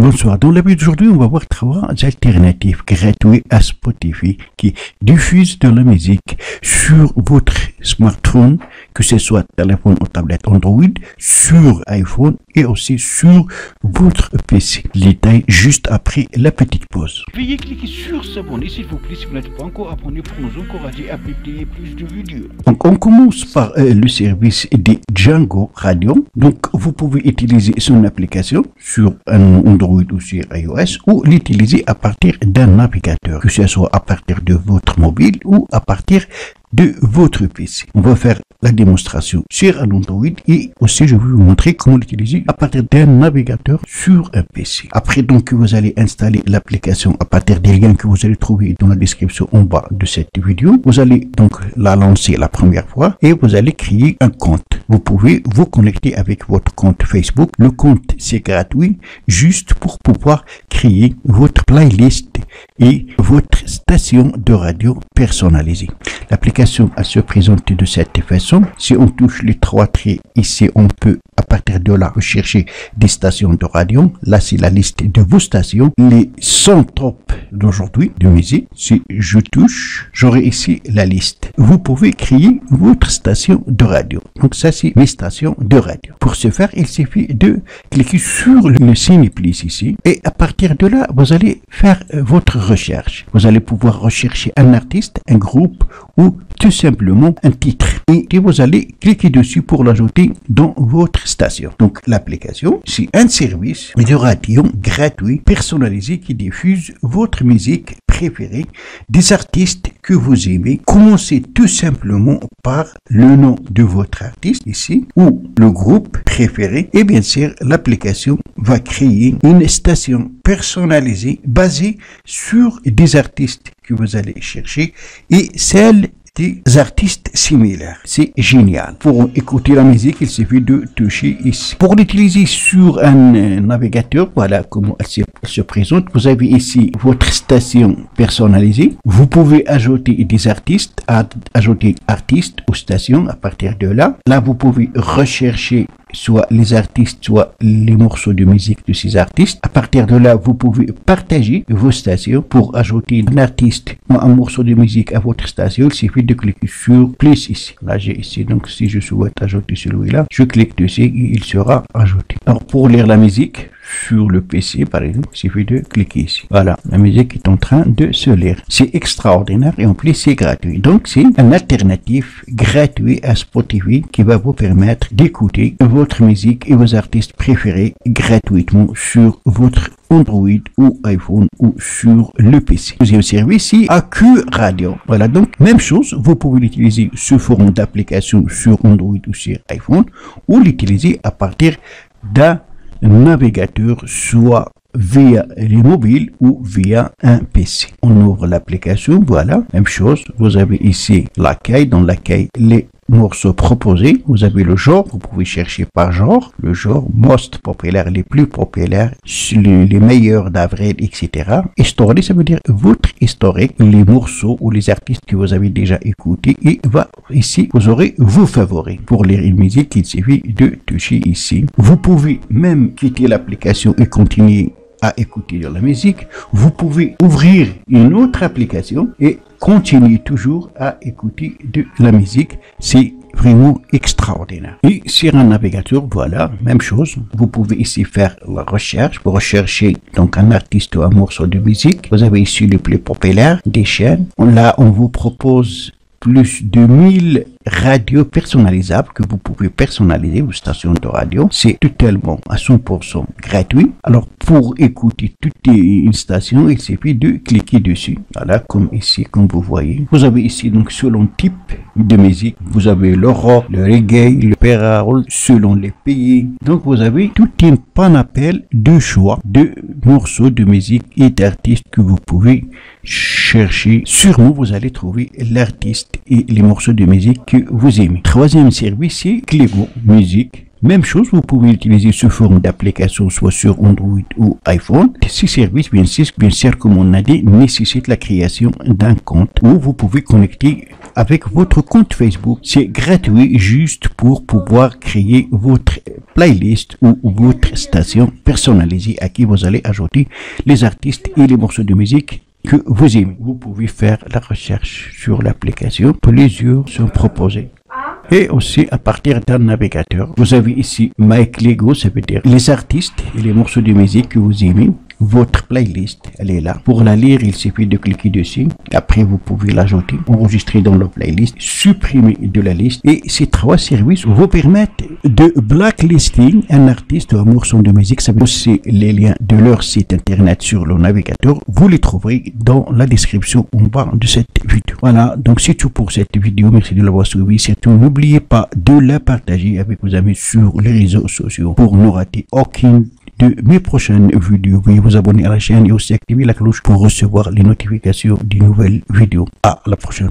Bonsoir. Dans la vidéo d'aujourd'hui, on va voir trois alternatives gratuites à Spotify qui diffusent de la musique sur votre smartphone, que ce soit téléphone ou tablette Android, sur iPhone et aussi sur votre PC. Les détails juste après la petite pause. Veuillez cliquer sur s'abonner s'il vous plaît si vous n'êtes pas encore abonné pour nous encourager à publier plus de vidéos. Donc on commence par le service de Django Radio. Donc vous pouvez utiliser son application sur un Android ou sur iOS ou l'utiliser à partir d'un navigateur, que ce soit à partir de votre mobile ou à partir de votre PC. On va faire la démonstration sur un Android et aussi je vais vous montrer comment l'utiliser à partir d'un navigateur sur un PC. Après donc vous allez installer l'application à partir des liens que vous allez trouver dans la description en bas de cette vidéo. Vous allez donc la lancer la première fois et vous allez créer un compte. Vous pouvez vous connecter avec votre compte Facebook. Le compte c'est gratuit juste pour pouvoir créer votre playlist et votre station de radio personnalisée. L'application se présente de cette façon. Si on touche les trois traits ici, on peut à partir de là rechercher des stations de radio. Là, c'est la liste de vos stations. Les 100 top d'aujourd'hui de musique. Si je touche, j'aurai ici la liste. Vous pouvez créer votre station de radio. Donc ça, c'est mes stations de radio. Pour ce faire, il suffit de cliquer sur le signe plus ici. Et à partir de là, vous allez faire votre recherche. Vous allez pouvoir rechercher un artiste, un groupe ou tout simplement un titre. Et vous allez cliquer dessus pour l'ajouter dans votre station. Donc l'application, c'est un service de radio gratuit personnalisé qui diffuse votre musique préférée des artistes que vous aimez. Commencez tout simplement par le nom de votre artiste ici ou le groupe préféré et bien sûr l'application va créer une station personnalisée basée sur des artistes que vous allez chercher et celle des artistes similaires. C'est génial. Pour écouter la musique, il suffit de toucher ici. Pour l'utiliser sur un navigateur, voilà comment elle se présente. Vous avez ici votre station personnalisée. Vous pouvez ajouter des artistes, ajouter artistes ou stations à partir de là. Là, vous pouvez rechercher soit les artistes, soit les morceaux de musique de ces artistes. À partir de là, vous pouvez partager vos stations pour ajouter un artiste ou un morceau de musique à votre station. Il suffit de cliquer sur plus ici. Là, j'ai ici. Donc, si je souhaite ajouter celui-là, je clique dessus et il sera ajouté. Alors, pour lire la musique sur le PC, par exemple, il suffit de cliquer ici. Voilà, la musique est en train de se lire. C'est extraordinaire et en plus, c'est gratuit. Donc, c'est un alternatif gratuit à Spotify qui va vous permettre d'écouter votre musique et vos artistes préférés gratuitement sur votre Android ou iPhone ou sur le PC. Deuxième service, c'est AQ Radio. Voilà, donc même chose, vous pouvez l'utiliser sous forme d'application sur Android ou sur iPhone ou l'utiliser à partir d'un navigateur, soit via les mobiles ou via un PC. On ouvre l'application, voilà, même chose. Vous avez ici l'accueil, dans l'accueil les morceaux proposés. Vous avez le genre, vous pouvez chercher par genre, le genre most populaire, les plus populaires, les meilleurs d'avril, etc. Historique, ça veut dire votre historique, les morceaux ou les artistes que vous avez déjà écoutés et ici, vous aurez vos favoris. Pour lire une musique, il suffit de toucher ici. Vous pouvez même quitter l'application et continuer à écouter de la musique. Vous pouvez ouvrir une autre application et continuer toujours à écouter de la musique. C'est vraiment extraordinaire. Et sur un navigateur, voilà, même chose. Vous pouvez ici faire la recherche. Vous recherchez donc un artiste ou un morceau de musique. Vous avez ici les plus populaires des chaînes. Là, on vous propose plus de 1000 radios personnalisables que vous pouvez personnaliser vos stations de radio. C'est totalement à 100% gratuit. Alors, pour écouter toute une station, il suffit de cliquer dessus. Voilà, comme ici, comme vous voyez. Vous avez ici, donc, selon type de musique, vous avez le rock, le reggae, le perrol, selon les pays. Donc, vous avez toute une panoplie de choix de morceaux de musique et d'artistes que vous pouvez chercher. Sûrement, vous allez trouver l'artiste et les morceaux de musique que vous aimez. Troisième service, c'est Clégo Musique. Même chose, vous pouvez utiliser sous forme d'application soit sur Android ou iPhone. Ces services, bien sûr, comme on a dit, nécessitent la création d'un compte où vous pouvez connecter avec votre compte Facebook. C'est gratuit juste pour pouvoir créer votre playlist ou votre station personnalisée à qui vous allez ajouter les artistes et les morceaux de musique que vous aimez. Vous pouvez faire la recherche sur l'application. Plusieurs sont proposés. Et aussi à partir d'un navigateur. Vous avez ici Mike Lego, ça veut dire les artistes et les morceaux de musique que vous aimez. Votre playlist, elle est là. Pour la lire, il suffit de cliquer dessus. Après, vous pouvez l'ajouter, enregistrer dans la playlist, supprimer de la liste. Et ces 3 services vous permettent de blacklisting un artiste ou un morceau de musique. Ça veut dire les liens de leur site internet sur le navigateur. Vous les trouverez dans la description en bas de cette vidéo. Voilà, donc c'est tout pour cette vidéo. Merci de l'avoir suivi. Surtout, n'oubliez pas de la partager avec vos amis sur les réseaux sociaux pour ne rater aucune de mes prochaines vidéos. Veuillez vous abonner à la chaîne et aussi activer la cloche pour recevoir les notifications des nouvelles vidéos. À la prochaine.